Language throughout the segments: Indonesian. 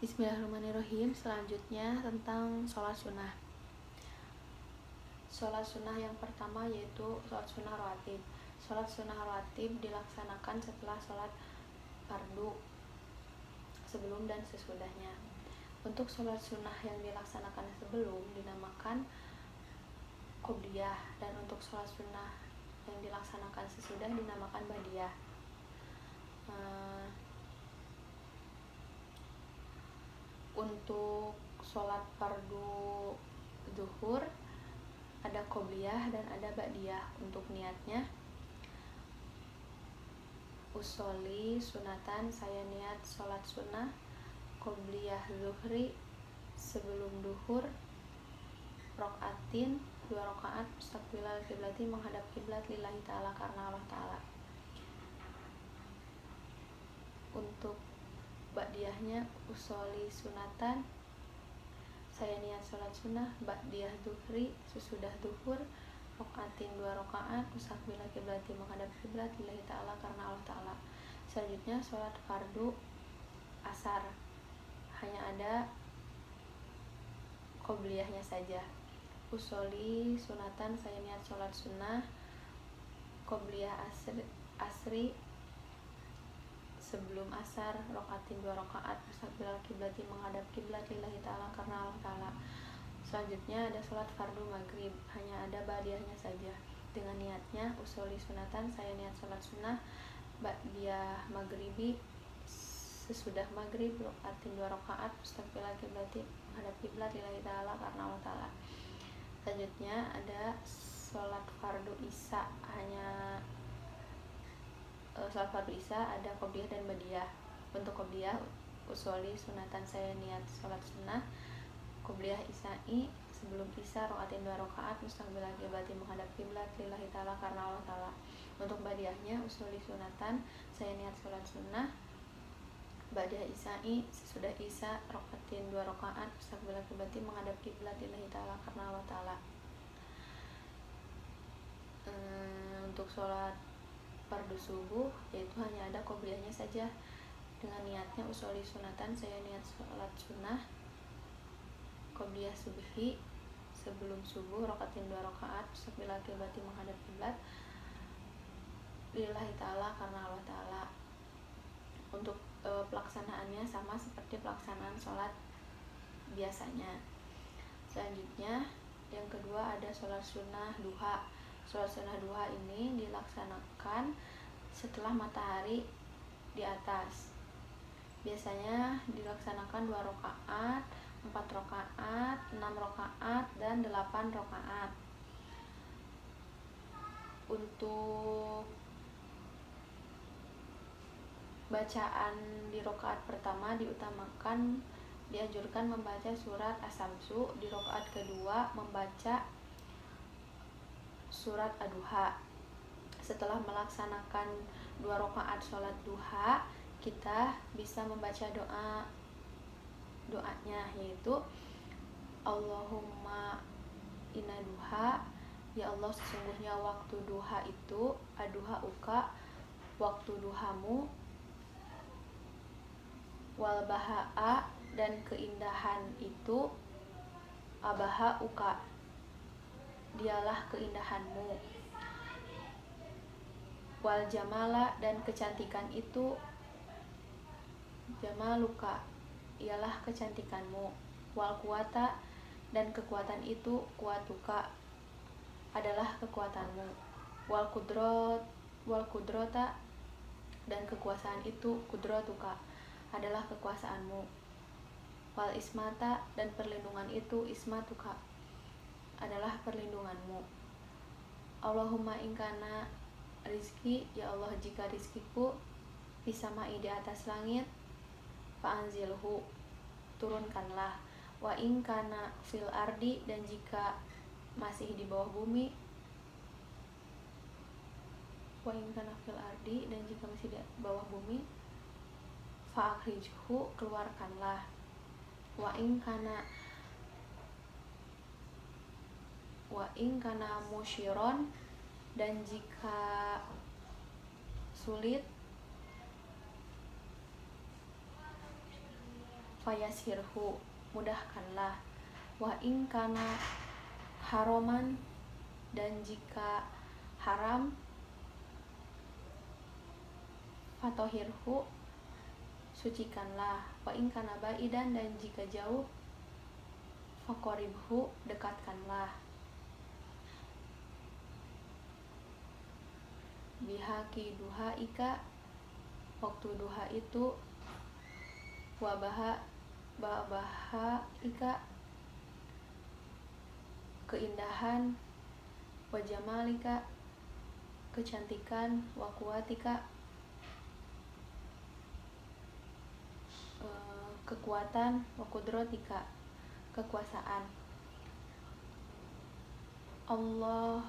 Bismillahirrahmanirrahim. Selanjutnya tentang sholat sunnah. Sholat sunnah yang pertama yaitu sholat sunnah rawatib. Sholat sunnah rawatib dilaksanakan setelah sholat fardu, sebelum dan sesudahnya. Untuk sholat sunnah yang dilaksanakan sebelum dinamakan qobliyah, dan untuk sholat sunnah yang dilaksanakan sesudah dinamakan ba'diyah. Untuk sholat fardu zuhur ada qobliyah dan ada ba'diyah. Untuk niatnya, usolli sunatan, saya niat sholat sunnah qobliyah zuhri sebelum duhur, rokaatin 2 rakaat mustaqbilal kiblati, menghadap kiblat, lillahi ta'ala, karena Allah ta'ala. Untuk ba'diyahnya, usolli sunatan, saya niat sholat sunnah ba'diyah zuhri sesudah duhur, rokaatin 2 rakaat mustaqbilal kiblati, menghadap kiblat, lillahi ta'ala, karena Allah ta'ala. Selanjutnya sholat fardu asar, hanya ada qobliyahnya saja. Usolli sunatan, saya niat sholat sunnah qobliyah asri sebelum asar, rokaatin 2 rakaat mustaqbilal kiblati, menghadap kiblat, lillahi ta'ala, karena Allah ta'ala. Selanjutnya ada sholat fardu maghrib, hanya ada ba'diyahnya saja. Dengan niatnya, usolli sunatan, saya niat sholat sunnah ba'diyah maghribi sesudah maghrib, rokaatin 2 rakaat mustaqbilal kiblati, menghadap kiblat, lillahi ta'ala, karena Allah ta'ala. Selanjutnya ada sholat fardu isya, hanya sholat fardu isya ada qobliyah dan ba'diyah. Untuk qobliyah, usolli sunatan, saya niat sholat sunnah qobliyah isya'i sebelum isya, rokaatin 2 rakaat mustaqbilal kiblati, menghadap kiblat, lillahi ta'ala, karena Allah ta'ala. Untuk ba'diyahnya, usolli sunatan, saya niat sholat sunnah ba'diyah isya'i sesudah isya, rokaatin 2 rakaat mustaqbilal kiblati, menghadap kiblat, lillahi ta'ala, karena Allah ta'ala. Untuk sholat fardu subuh yaitu hanya ada qobliyahnya saja. Dengan niatnya, usolli sunatan, saya niat sholat sunnah qobliyah subhi sebelum subuh, rokaatin 2 rakaat mustaqbilal kiblati, menghadap kiblat, lillahi ta'ala, karena Allah ta'ala. Untuk pelaksanaannya sama seperti pelaksanaan sholat biasanya. Selanjutnya yang kedua ada sholat sunnah duha. Sholat sunnah duha ini dilaksanakan setelah matahari di atas. Biasanya dilaksanakan 2 rakaat, 4 rakaat, 6 rakaat, dan 8 rakaat. Untuk bacaan di rakaat pertama dianjurkan membaca surat As-Samsu, di rakaat kedua membaca surat Ad-Duha. Setelah melaksanakan 2 rakaat sholat duha, kita bisa membaca doanya, yaitu Allahumma inna duha, ya Allah sesungguhnya waktu duha itu, aduha uka, waktu duhamu, wal baha'a, dan keindahan itu, abaha uka, dialah keindahanmu, wal jamala, dan kecantikan itu, jamaluka, ialah kecantikanmu, wal kuwata, dan kekuatan itu, kuatuka, adalah kekuatanmu, wal kudrota, dan kekuasaan itu, kudrotuka, adalah kekuasaanmu, wal ismata, dan perlindungan itu, ismatuka, adalah perlindunganmu. Allahumma ingkana rizki, ya Allah jika rizkiku bisa ma'i di atas langit, fa'anzilhu, turunkanlah, wa ingkana fil ardi, dan jika masih di bawah bumi, wa ingkana fil ardi, dan jika masih di bawah bumi, fa'akhrijhu, keluarkanlah, wa ingkana musyiron, dan jika sulit, fayasirhu, mudahkanlah. Wa in kana haroman, dan jika haram, fatohirhu, sucikanlah. Wa in kana baidan, dan jika jauh, faqoribhu, dekatkanlah. Bihaki duha ika, waktu duha itu, wabaha ika, keindahan, wajamalika, kecantikan, wakuatika, kekuatan, wakudrotika, kekuasaan. Allah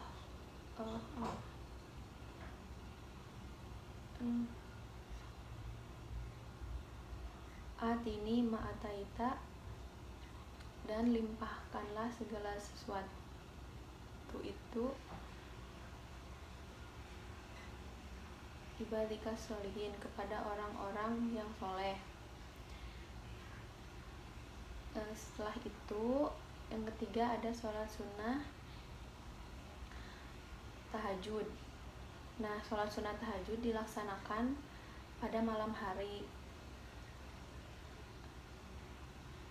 atini ma'ataita, dan limpahkanlah segala sesuatu itu ibadika sholihin, kepada orang-orang yang soleh. Setelah itu yang ketiga ada sholat sunnah tahajud. Nah, sholat sunnah tahajud dilaksanakan pada malam hari,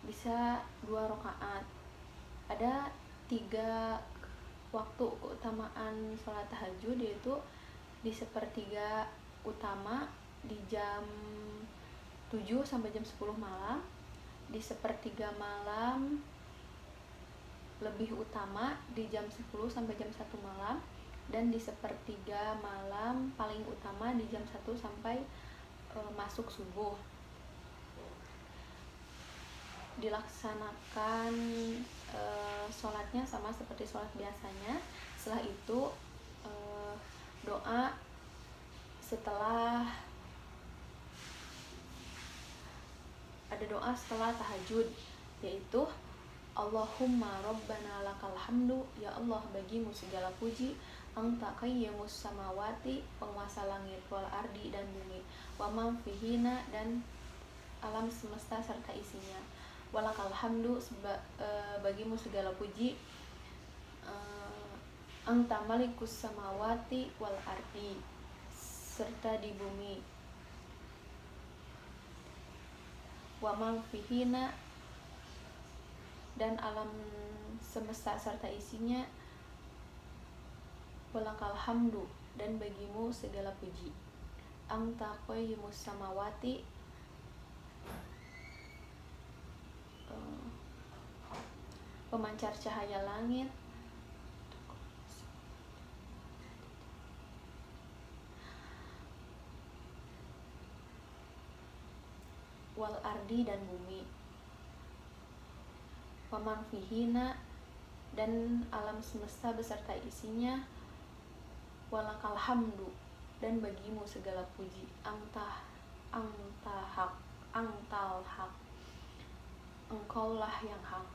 bisa 2 rakaat. Ada 3 waktu keutamaan sholat tahajud, yaitu di sepertiga utama di jam 7 sampai jam 10 malam, di sepertiga malam lebih utama di jam 10 sampai jam 1 malam, dan di sepertiga malam paling utama di jam 1 sampai masuk subuh. Dilaksanakan sholatnya sama seperti sholat biasanya. Setelah itu doa setelah tahajud, yaitu Allahumma rabbana lakal hamdu, ya Allah bagimu segala puji, anta qayyimus samawati, penguasa langit, wal ardi, dan bumi, wa man fihina, dan alam semesta serta isinya, walakal hamdu, bagimu segala puji, anta malikus samawati wal ardi, serta di bumi, wa man fihina, dan alam semesta serta isinya, walakal hamdu, dan bagimu segala puji, anta qayyimus samawati, pemancar cahaya langit, wal ardi, dan bumi, waman fihina, dan alam semesta beserta isinya, walakal hamdu, dan bagimu segala puji, antal hak, engkaulah yang hak,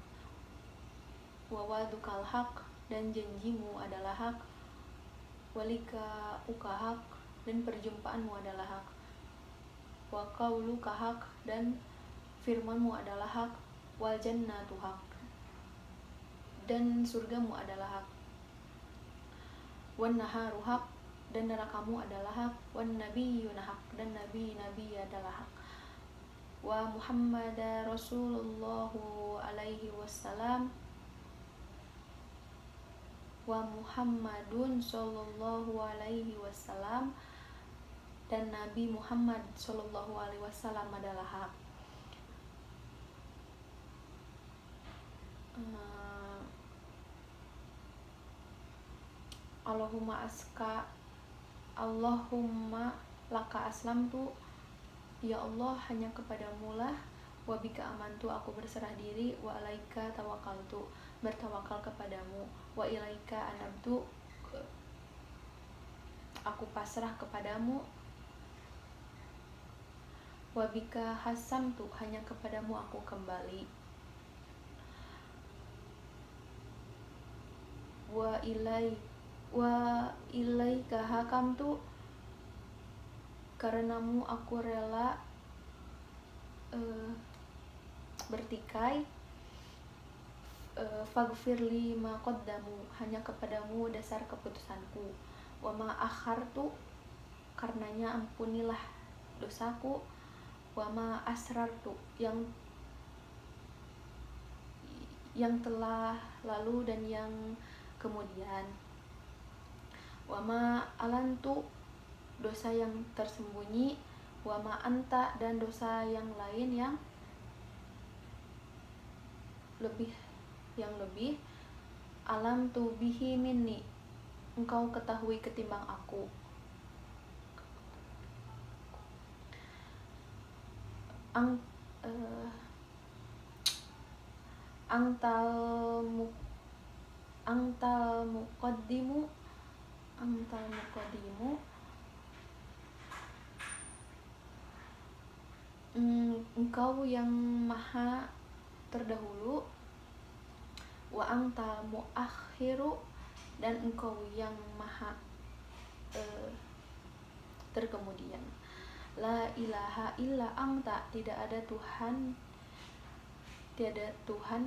wawadukal hak, dan janjimu adalah hak, walika uka hak, dan perjumpaanmu adalah hak, wa qauluka hak, dan firmanmu adalah hak, wal jannatu hak, dan surgamu adalah hak, wan naharu hak, dan nerakamu adalah hak, wan nabiyyuna hak, dan nabi adalah hak, wa Muhammad Rasulullahu alaihi wassalam, wa Muhammadun sallallahu alaihi wasallam, dan Nabi Muhammad sallallahu alaihi wasallam adalah hak. Allahumma laka aslamtu, ya Allah hanya kepadamu lah, wa bika amantu, aku berserah diri, wa alaika tawakaltu, bertawakal kepadamu, wa ilaika anabtu, aku pasrah kepadamu, wa bika hasamtu, hanya kepadamu aku kembali, wa ilaika hakamtu, karenamu aku rela bertikai, faghfirli ma qaddamu, hanya kepadamu dasar keputusanku, wa ma akhartu, karenanya ampunilah dosaku, wa ma asrartu, yang telah lalu dan yang kemudian, wa ma alantu, dosa yang tersembunyi, wa ma anta, dan dosa yang lain yang lebih alam tu bihi minni, engkau ketahui ketimbang aku. Angtal muqaddimu, engkau yang maha terdahulu, wa angtal muakhiru, dan engkau yang maha terkemudian. La ilaha illa anta, tiada Tuhan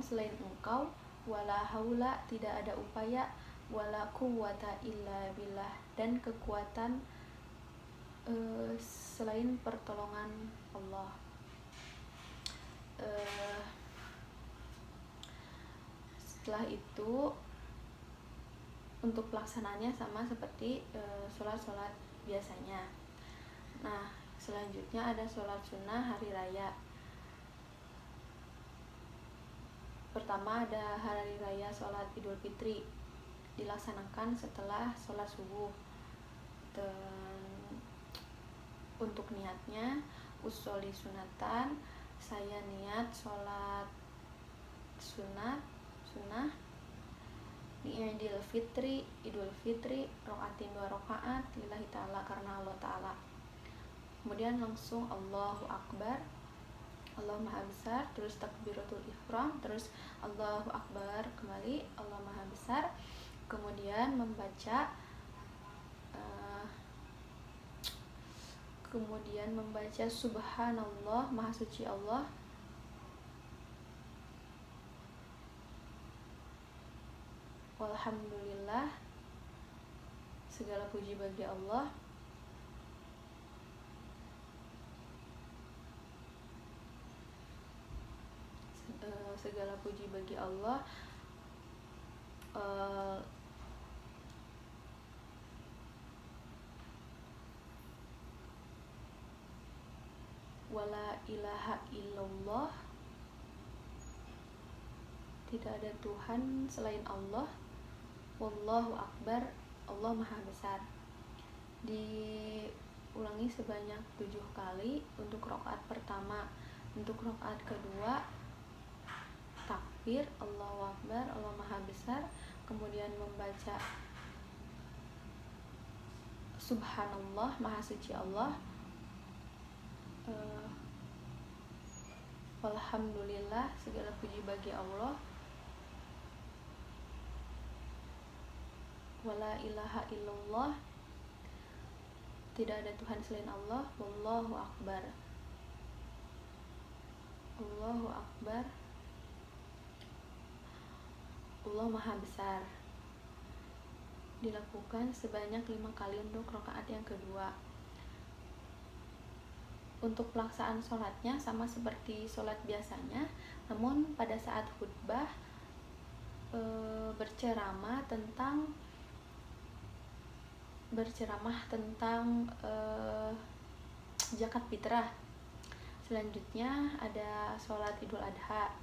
selain engkau, wala haula, tidak ada upaya, wala quwwata illa billah, dan kekuatan selain pertolongan Allah. Setelah itu untuk pelaksanaannya sama seperti sholat biasanya. Nah, selanjutnya ada sholat sunnah hari raya. Pertama ada hari raya sholat Idul Fitri, dilaksanakan setelah sholat subuh. Dan untuk niatnya, usolli sunatan, saya niat sholat sunnah di Idul Fitri, rokaatin 2 rokaat lillahi ta'ala, karena Allah ta'ala. Kemudian langsung Allahu Akbar, Allah Maha Besar, terus takbiratul ihram, terus Allahu Akbar kembali, Allah Maha Besar. Kemudian membaca subhanallah, Maha Suci Allah, walhamdulillah, segala puji bagi Allah, wala ilaha illallah, tidak ada Tuhan selain Allah, wallahu akbar, Allah Maha Besar. Diulangi sebanyak 7 kali untuk rakaat pertama. Untuk rakaat kedua takbir, Allahu Akbar, Allah Maha Besar, kemudian membaca subhanallah, Maha Suci Allah, walhamdulillah, segala puji bagi Allah, wala ilaha illallah, tidak ada Tuhan selain Allah, wallahu akbar, Allahu akbar, Allah Maha Besar. Dilakukan sebanyak 5 kali untuk rakaat yang kedua. Untuk pelaksanaan sholatnya sama seperti sholat biasanya, namun pada saat khutbah berceramah tentang zakat fitrah. Selanjutnya ada sholat Idul Adha,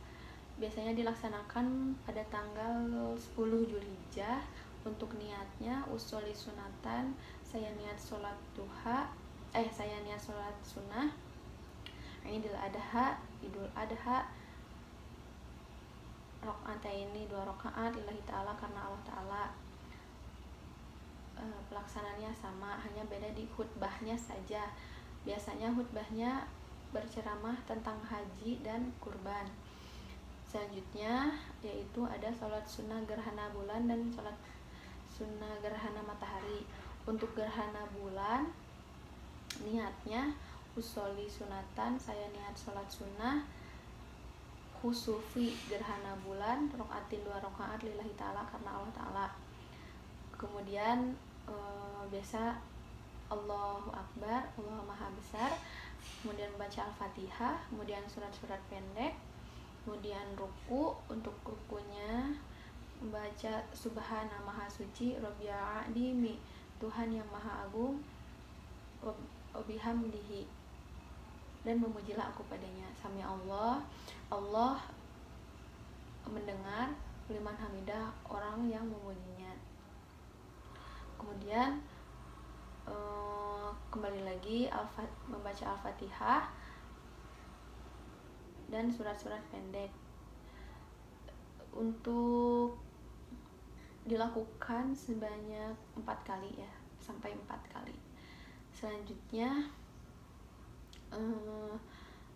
biasanya dilaksanakan pada tanggal 10 Zulhijjah. Untuk niatnya usolli sunatan, saya niat sholat sunnah Idul Adha, rakaataini 2 rakaat lillahi ta'ala, karena Allah ta'ala. Pelaksanaannya sama, hanya beda di khutbahnya saja. Biasanya khutbahnya berceramah tentang haji dan kurban. Selanjutnya yaitu ada sholat sunnah gerhana bulan dan sholat sunnah gerhana matahari. Untuk gerhana bulan niatnya usolli sunatan, saya niat sholat sunnah Khusufi gerhana bulan rokaatin 2 rakaat lillahi ta'ala karena Allah ta'ala. Kemudian biasa Allahu Akbar, Allah Maha Besar, kemudian baca Al-Fatihah, kemudian surat-surat pendek, kemudian ruku. Untuk rukunya membaca Subhana Maha Suci Rabbil A'dimi, Tuhan yang Maha Agung, wabihamdihi, dan memujilah aku padanya. Sami Allah, Allah mendengar liman hamidah, orang yang memujinya. Kemudian kembali lagi membaca Al-Fatihah dan surat-surat pendek. Untuk dilakukan sebanyak 4 kali ya, sampai 4 kali. Selanjutnya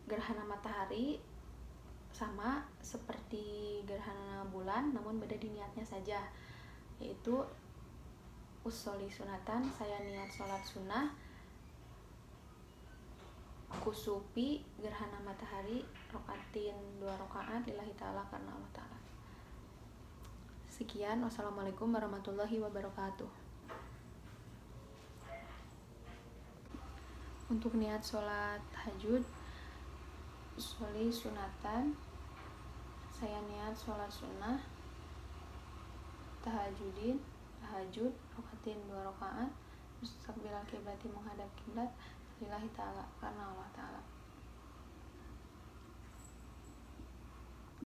gerhana matahari sama seperti gerhana bulan, namun beda di niatnya saja, yaitu usoli sunatan, saya niat sholat sunnah. Kusupi gerhana matahari rokaatin 2 rakaat lillahi ta'ala karena Allah ta'ala. Sekian, wassalamualaikum warahmatullahi wabarakatuh. Untuk niat sholat tahajud, usoli sunatan, saya niat sholat sunnah tahajud rokaatin 2 rakaat mustaqbilal kiblati, menghadap kiblat lillahi ta'ala karena Allah ta'ala.